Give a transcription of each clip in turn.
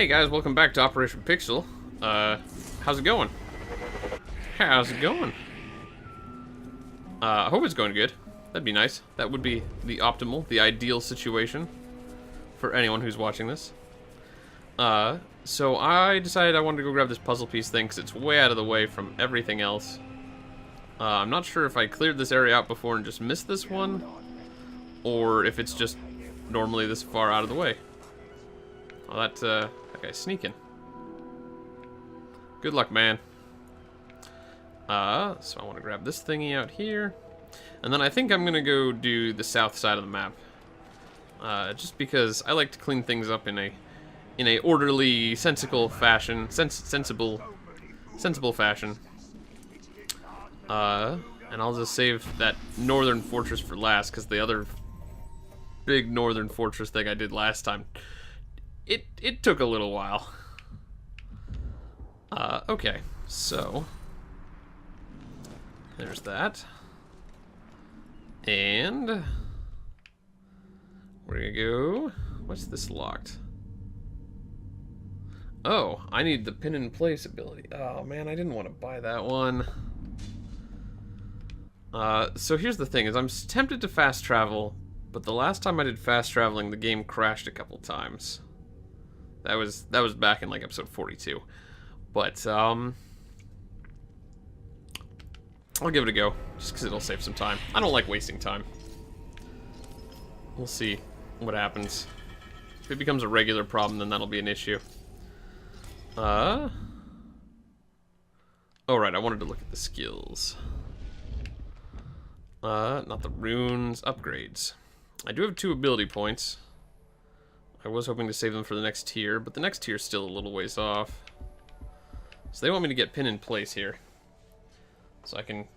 Hey guys, welcome back to Operation Pixel. How's it going? How's it going? I hope it's going good. That'd be nice. That would be the optimal, the ideal situation for anyone who's watching this. So I decided I wanted to go grab this puzzle piece thing because it's way out of the way from everything else. I'm not sure if I cleared this area out before and just missed this one, or if it's just normally this far out of the way. Oh, that guy's sneaking. Good luck, man. So I want to grab this thingy out here. And then I think I'm going to go do the south side of the map. Just because I like to clean things up in a orderly, sensible fashion. Sensible fashion. And I'll just save that northern fortress for last, because the other big northern fortress thing I did last time, it took a little while. Okay, so there's that. And we're gonna go. What's this locked? Oh, I need the pin in place ability. Oh man, I didn't want to buy that one. So here's the thing: is I'm tempted to fast travel, but the last time I did fast traveling, the game crashed a couple times. That was back in like episode 42. But I'll give it a go, just because it'll save some time. I don't like wasting time. We'll see what happens. If it becomes a regular problem, then that'll be an issue. Oh right, I wanted to look at the skills. Not the runes, upgrades. I do have 2 ability points. I was hoping to save them for the next tier, but the next tier is still a little ways off. So they want me to get pin in place here. So I can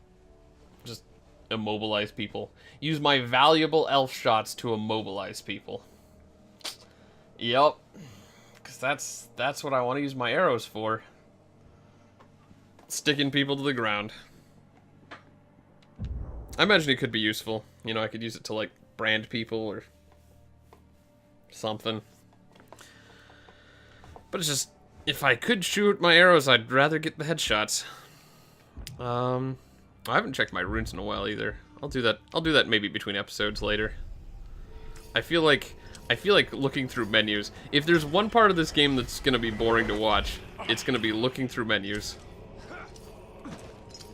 just immobilize people. Use my valuable elf shots to immobilize people. Yep. Because that's what I want to use my arrows for. Sticking people to the ground. I imagine it could be useful. You know, I could use it to, like, brand people or something. But it's just, if I could shoot my arrows, I'd rather get the headshots. I haven't checked my runes in a while either. I'll do that maybe between episodes later. I feel like looking through menus. If there's one part of this game that's gonna be boring to watch, it's gonna be looking through menus.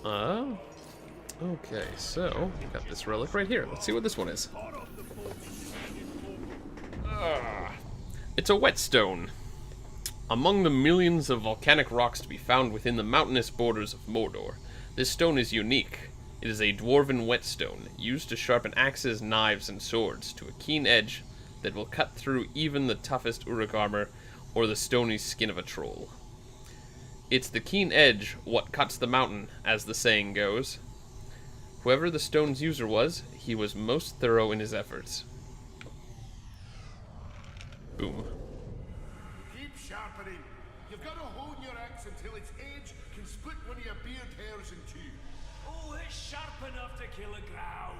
Okay, so we've got this relic right here. Let's see what this one is. It's a whetstone. Among the millions of volcanic rocks to be found within the mountainous borders of Mordor, this stone is unique. It is a dwarven whetstone, used to sharpen axes, knives, and swords to a keen edge that will cut through even the toughest Uruk armor or the stony skin of a troll. It's the keen edge what cuts the mountain, as the saying goes. Whoever the stone's user was, he was most thorough in his efforts. Boom. Keep sharpening. You've got to hone your axe until its edge can split one of your beard hairs in two. Oh, it's sharp enough to kill a growl.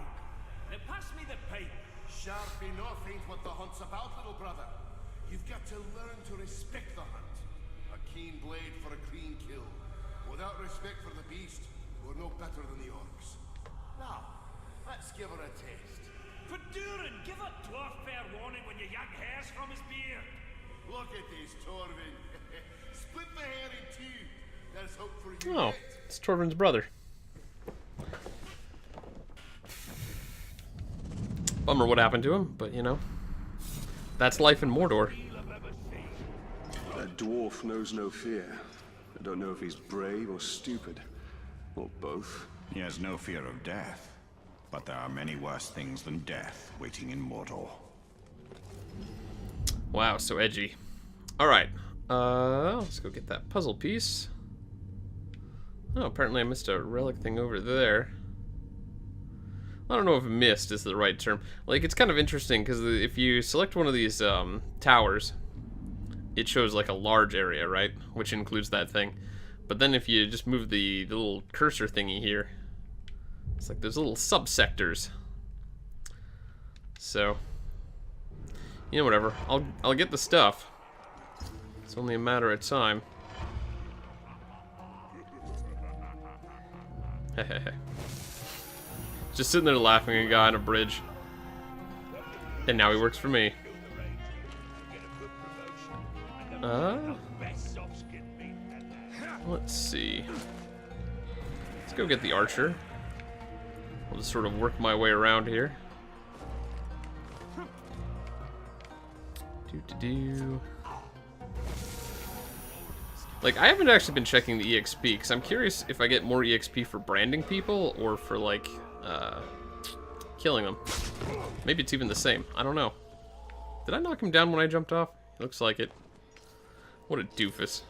Now pass me the pipe. Sharp enough ain't what the hunt's about, little brother. You've got to learn to respect the hunt. A keen blade for a clean kill. Without respect for the beast, we're no better than the orcs. Now, let's give her a taste. For Durin, give a dwarf fair warning when you yank hairs from his beard. Look at this, Torvin. Split the hair in two. There's hope for you. Oh, yet. it's Torvin's brother. Bummer what happened to him, but you know, that's life in Mordor. That dwarf knows no fear. I don't know if he's brave or stupid, or both. He has no fear of death, but there are many worse things than death waiting in Mordor. Wow, so edgy. Alright, let's go get that puzzle piece. Oh, apparently I missed a relic thing over there. I don't know if missed is the right term. Like, it's kind of interesting, because if you select one of these towers, it shows like a large area, right? Which includes that thing. But then if you just move the little cursor thingy here, it's like there's little subsectors. So, you know, whatever. I'll get the stuff. It's only a matter of time. Hehehe. Just sitting there laughing at a guy on a bridge. And now he works for me. Let's see. Let's go get the archer. I'll just sort of work my way around here. Do. Like, I haven't actually been checking the EXP, because I'm curious if I get more EXP for branding people, or for, like, killing them. Maybe it's even the same. I don't know. Did I knock him down when I jumped off? Looks like it. What a doofus.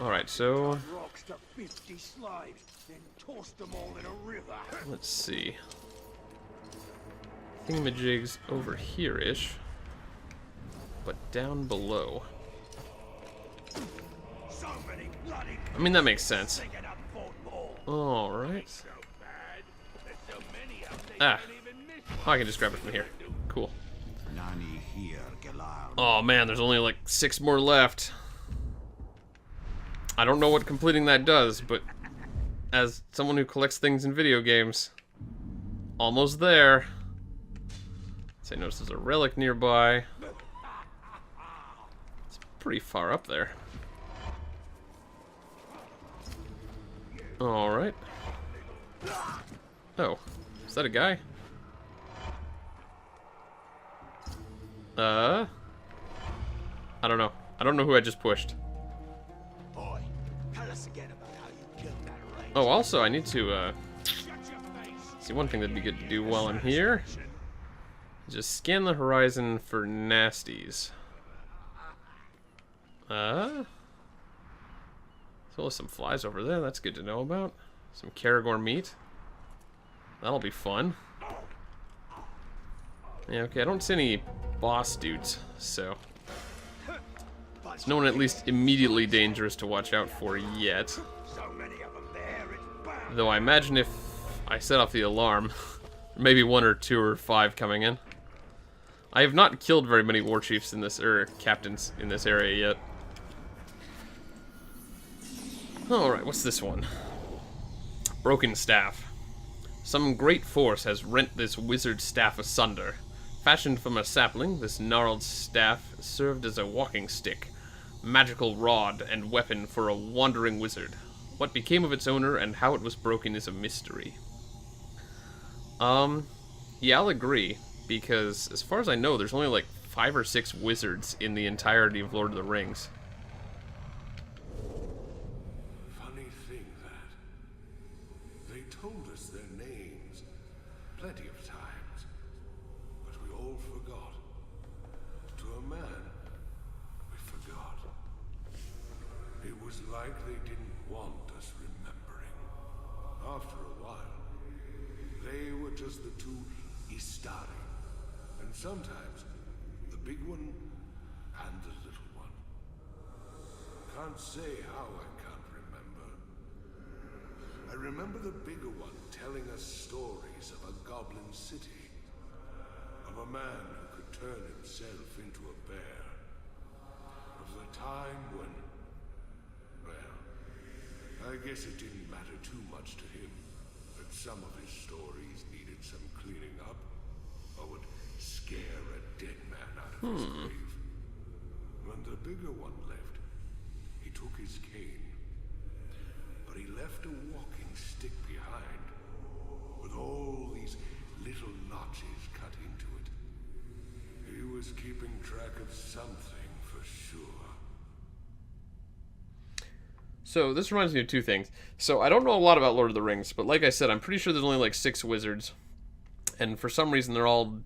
Alright, so... let's see. Thingamajig's over here-ish. But down below. I mean, that makes sense. Alright. Ah. Oh, I can just grab it from here. Cool. Oh man, there's only like 6 more left. I don't know what completing that does, but as someone who collects things in video games, almost there. So I notice there's a relic nearby. It's pretty far up there. Alright. Oh, is that a guy? I don't know. I don't know who I just pushed. Oh, also, I need to, see, one thing that'd be good to do while I'm here. Just scan the horizon for nasties. So there's some flies over there, that's good to know about. Some Caragor meat. That'll be fun. Yeah, okay, I don't see any boss dudes, so... there's no one at least immediately dangerous to watch out for yet. Though I imagine if I set off the alarm, maybe 1 or 2 or 5 coming in. I have not killed very many war chiefs in this, or captains in this area yet. Alright, what's this one? Broken staff. Some great force has rent this wizard staff asunder. Fashioned from a sapling, this gnarled staff served as a walking stick, magical rod, and weapon for a wandering wizard. What became of its owner and how it was broken is a mystery. Yeah, I'll agree, because as far as I know, there's only like 5 or 6 wizards in the entirety of Lord of the Rings. Funny thing that they told us their names plenty of times, but we all forgot. To a man, we forgot. It was like they didn't want us remembering. After a while, they were just the 2 Istari, and sometimes the big one and the little one. Can't say how I can't remember. I remember the bigger one telling us stories of a goblin city, of a man who could turn himself into a bear, of the time when, well, I guess it didn't matter too much to him that some of his stories needed some cleaning up, or would scare a dead man out of his grave. When the bigger one left, he took his cane, but he left a walking stick behind, with all these little notches cut into it. He was keeping track of something for sure. So, this reminds me of 2 things. So, I don't know a lot about Lord of the Rings, but like I said, I'm pretty sure there's only like 6 wizards. And for some reason, they're all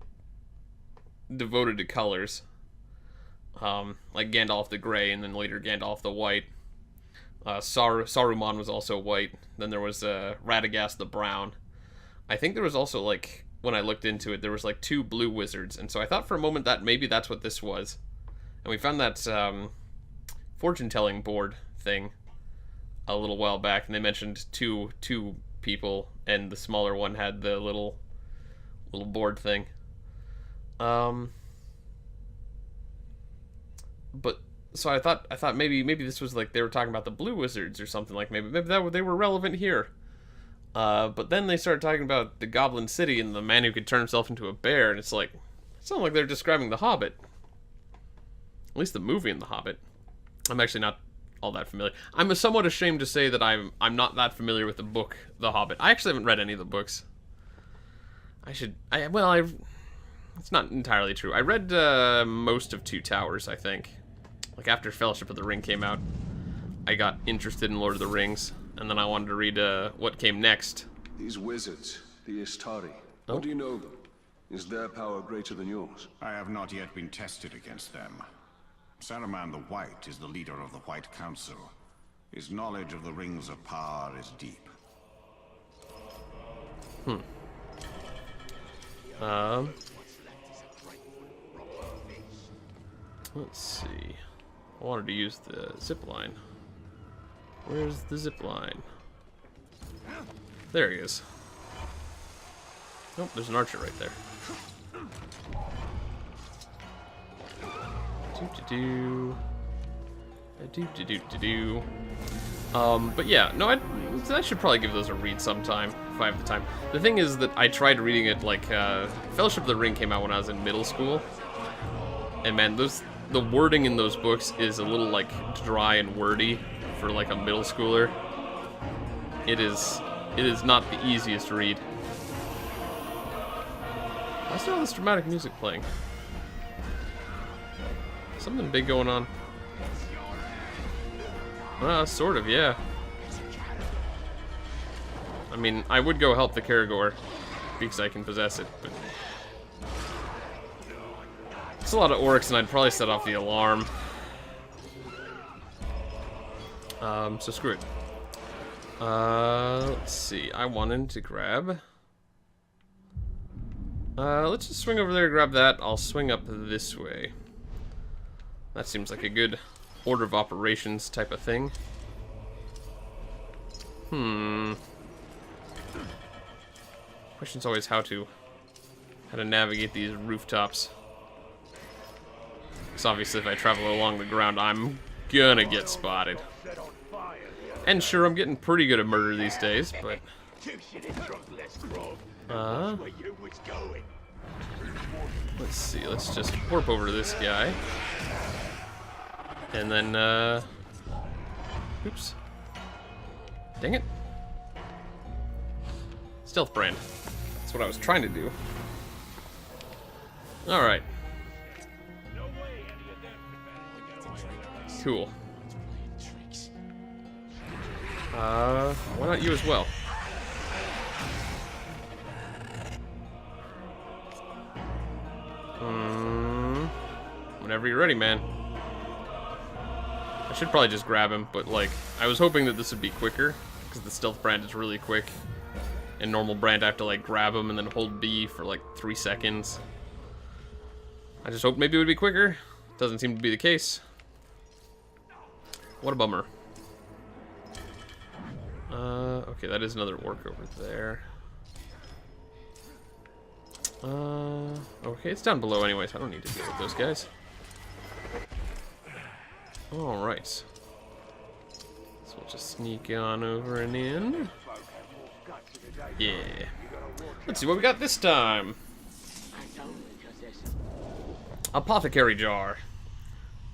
devoted to colors. Like Gandalf the Grey, and then later Gandalf the White. Saruman was also white. Then there was Radagast the Brown. I think there was also, like, when I looked into it, there was like 2 blue wizards. And so I thought for a moment that maybe that's what this was. And we found that fortune-telling board thing a little while back, and they mentioned two people, and the smaller one had the little board thing. But So I thought maybe this was like they were talking about the Blue Wizards or something, like maybe that they were relevant here. But then they started talking about the Goblin City and the man who could turn himself into a bear, and it's like, it sounds like they're describing The Hobbit. At least the movie in The Hobbit. I'm actually not all that familiar. I'm somewhat ashamed to say that I'm not that familiar with the book The Hobbit. I actually haven't read any of the books. It's not entirely true. I read most of Two Towers, I think. Like after Fellowship of the Ring came out, I got interested in Lord of the Rings, and then I wanted to read what came next. These wizards, the Istari, how do you know them? Is their power greater than yours? I have not yet been tested against them. Saruman the White is the leader of the White Council. His knowledge of the Rings of Power is deep. Let's see. I wanted to use the zip line. Where's the zip line? There he is. Nope, there's an archer right there. But yeah, no, I should probably give those a read sometime if I have the time. The thing is that I tried reading it like Fellowship of the Ring came out when I was in middle school, and man, the wording in those books is a little like dry and wordy for like a middle schooler. It is not the easiest read. Why is there all this dramatic music playing? Something big going on. Sort of, yeah. I mean, I would go help the Karagor because I can possess it, but it's a lot of orcs, and I'd probably set off the alarm. So screw it. Let's see. I wanted to grab. Let's just swing over there and grab that. I'll swing up this way. That seems like a good order of operations type of thing. Question's always how to navigate these rooftops. Because obviously if I travel along the ground, I'm gonna get spotted. And sure, I'm getting pretty good at murder these days, but... let's see, let's just warp over to this guy. And then, oops. Dang it. Stealth brand. That's what I was trying to do. Alright. Cool. Why not you as well? Whenever you're ready, man. I should probably just grab him, but like, I was hoping that this would be quicker, because the stealth brand is really quick. In normal brand, I have to like grab him and then hold B for like 3 seconds. I just hoped maybe it would be quicker. Doesn't seem to be the case. What a bummer. Okay, that is another orc over there. Okay, it's down below anyway, so I don't need to deal with those guys. Alright. So we'll just sneak on over and in. Yeah. Let's see what we got this time. Apothecary Jar.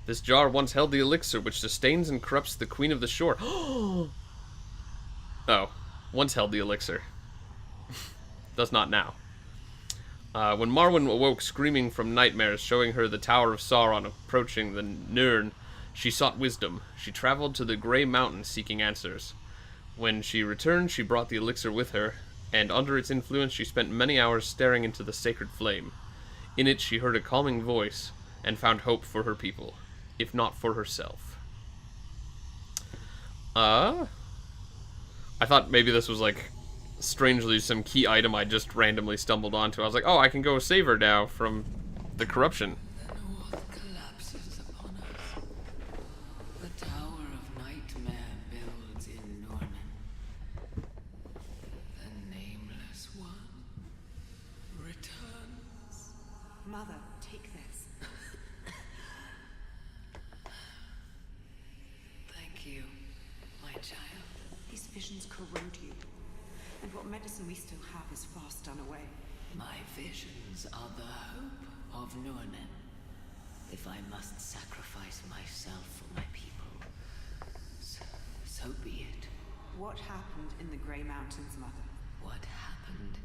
This jar once held the elixir which sustains and corrupts the Queen of the Shore. Oh, once held the elixir. Does not now. When Marwen awoke screaming from nightmares, showing her the Tower of Sauron approaching the Nirn, she sought wisdom. She traveled to the Grey Mountain seeking answers. When she returned, she brought the elixir with her, and under its influence she spent many hours staring into the sacred flame. In it she heard a calming voice, and found hope for her people, if not for herself. I thought maybe this was like, strangely, some key item I just randomly stumbled onto. I was like, oh, I can go save her now from the corruption. The north collapses upon us. The Tower of Nightmare builds in Norman. The Nameless One returns. Mother, take this. visions corrode you. And what medicine we still have is fast done away. My visions are the hope of Nurnen. If I must sacrifice myself for my people, so be it. What happened in the Grey Mountains, Mother? What happened,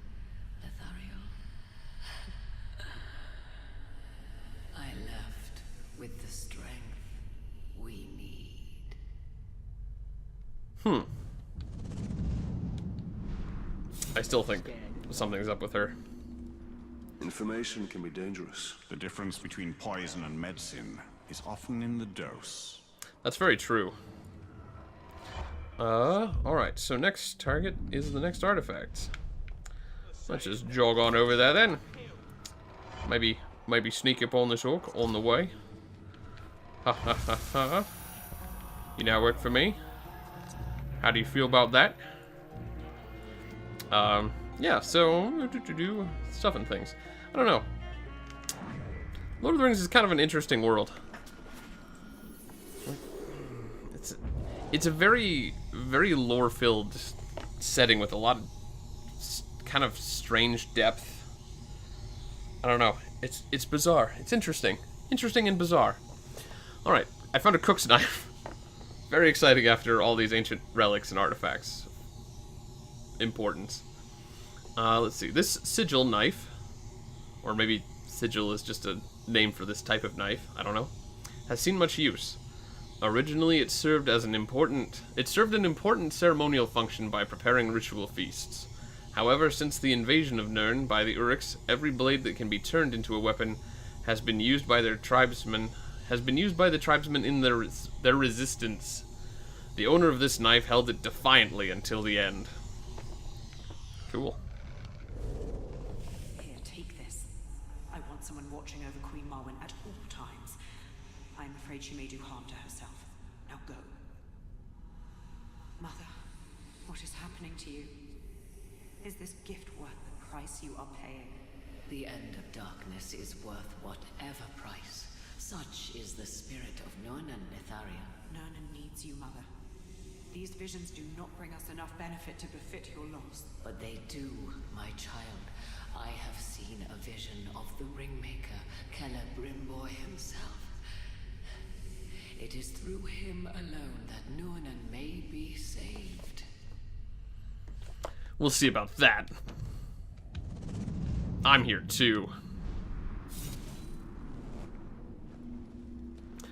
Lethariel? I left with the strength we need. I still think something's up with her. Information can be dangerous. The difference between poison and medicine is often in the dose. That's very true. Alright, so next target is the next artifact. Let's just jog on over there then. Maybe sneak up on this orc on the way. Ha ha ha ha. You now work for me. How do you feel about that? Yeah, so stuff and things. I don't know. Lord of the Rings is kind of an interesting world. It's a very, very lore-filled setting with a lot of kind of strange depth. I don't know. It's bizarre. It's interesting. Interesting and bizarre. Alright, I found a cook's knife. Very exciting after all these ancient relics and artifacts. Importance. Let's see. This Sigil Knife, or maybe Sigil is just a name for this type of knife, I don't know, has seen much use. Originally, it served an important ceremonial function by preparing ritual feasts. However, since the invasion of Nirn by the Uruks, every blade that can be turned into a weapon has been used by the tribesmen in their resistance. The owner of this knife held it defiantly until the end. Cool. Here, take this. I want someone watching over Queen Marwen at all times. I'm afraid she may do harm to herself. Now go. Mother, what is happening to you? Is this gift worth the price you are paying? The end of darkness is worth whatever price. Such is the spirit of Nurnen, Lethariel. Nurnen needs you, Mother. These visions do not bring us enough benefit to befit your loss. But they do, my child. I have seen a vision of the Ringmaker, Celebrimbor himself. It is through him alone that Nurnen may be saved. We'll see about that. I'm here too.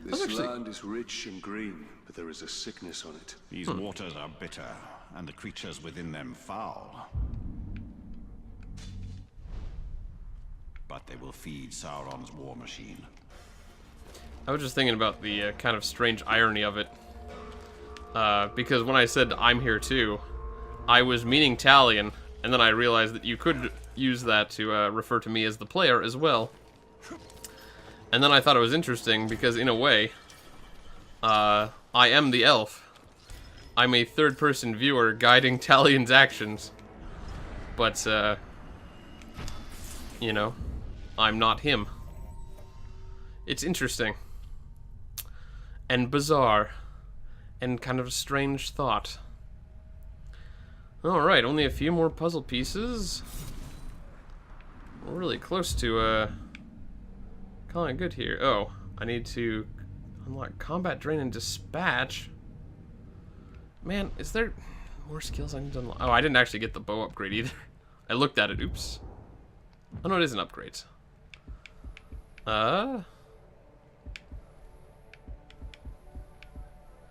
This land is rich and green, but there is a sickness on it. These waters are bitter, and the creatures within them foul. But they will feed Sauron's war machine. I was just thinking about the kind of strange irony of it. Because when I said I'm here too, I was meaning Talion, and then I realized that you could use that to refer to me as the player as well. And then I thought it was interesting because, in a way, I am the elf. I'm a third-person viewer guiding Talion's actions. But, you know, I'm not him. It's interesting. And bizarre. And kind of a strange thought. Alright, only a few more puzzle pieces. We're really close to, calling it good here. Oh, I need to unlock Combat Drain and Dispatch. Man, is there more skills I need to unlock? Oh, I didn't actually get the bow upgrade either. I looked at it, oops. Oh no, it is an upgrade.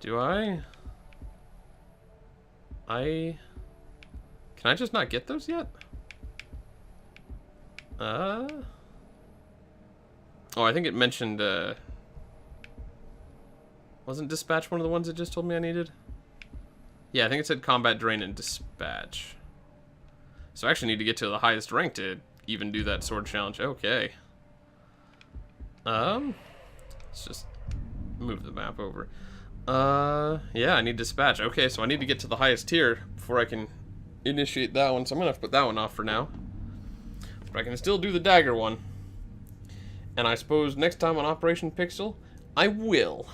Do I? Can I just not get those yet? Oh, I think it mentioned, wasn't Dispatch one of the ones it just told me I needed? Yeah, I think it said Combat Drain and Dispatch. So I actually need to get to the highest rank to even do that sword challenge. Okay. Let's just move the map over. Yeah, I need Dispatch. Okay, so I need to get to the highest tier before I can initiate that one. So I'm gonna have to put that one off for now. But I can still do the dagger one. And I suppose next time on Operation Pixel, I will.